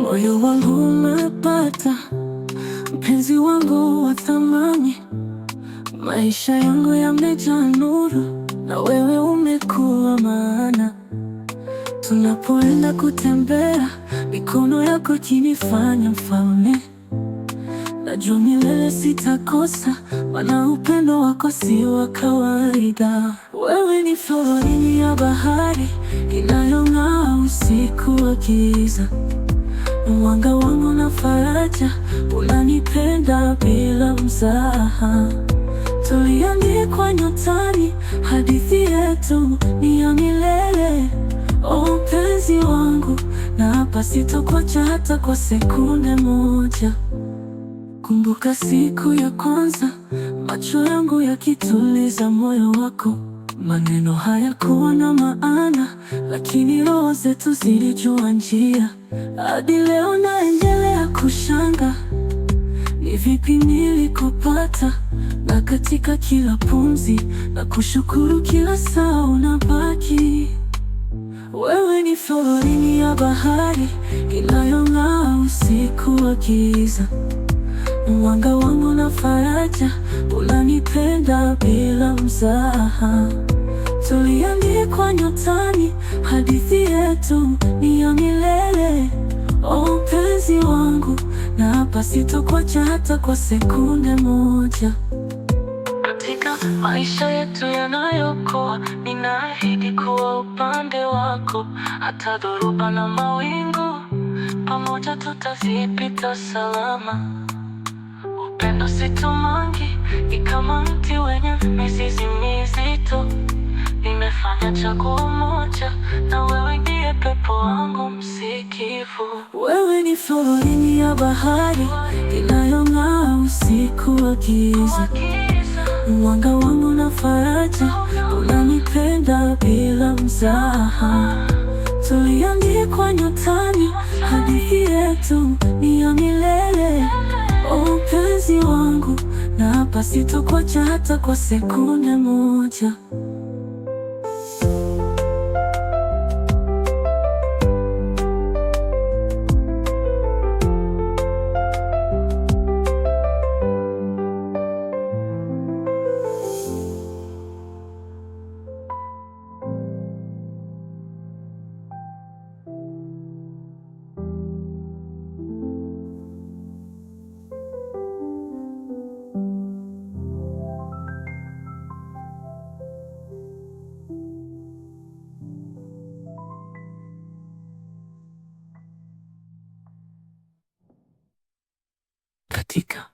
Moyo wangu umepata mpenzi wangu wa thamani, maisha yangu yamejaa nuru, na wewe umekuwa maana. Tunapoenda kutembea, mikono yako kinifanya mfalme. Najua milele sitakosa, maana upendo wako si wa kawaida. Wewe ni fahari ya bahari inayong'aa usiku wa giza, mwanga wangu na faraja, unanipenda bila mzaha. Tuliandikwa nyotani, hadithi yetu ni ya milele. O mpenzi wangu, na hapa sitokuacha hata kwa sekunde moja. Kumbuka siku ya kwanza, macho yangu yakituliza moyo wako. Maneno hayakuwa na maana, lakini roho zetu zilijua njia. Hadi leo naendelea kushanga, ni vipi nilikupata, na katika kila pumzi na kushukuru kila saa unabaki. Wewe ni fahari ya bahari inayong'aa usiku wa giza, mwanga wangu na faraja, unanipenda bila mzaha. Tuliandikwa nyotani, hadithi yetu ni ya milele. O mpenzi wangu, na hapa sitokuacha hata kwa sekunde moja. Katika maisha yetu yanayokoa, ninaahidi kuwa upande wako. Hata dhoruba na mawingu, pamoja tutazipita salama. Upendo si tumangi, ni kama mti wenye mizizi mizito. Nimefanya chaguo moja, na wewe ndiye pepo wangu msikivu. Wewe ni fahari ya bahari inayong'aa usiku wa giza, mwanga wangu na faraja, unanipenda bila mzaha. Tuliandikwa nyotani, hadithi yetu ni ya milele. O mpenzi wangu, na hapa sitokuacha hata kwa sekunde moja. Katika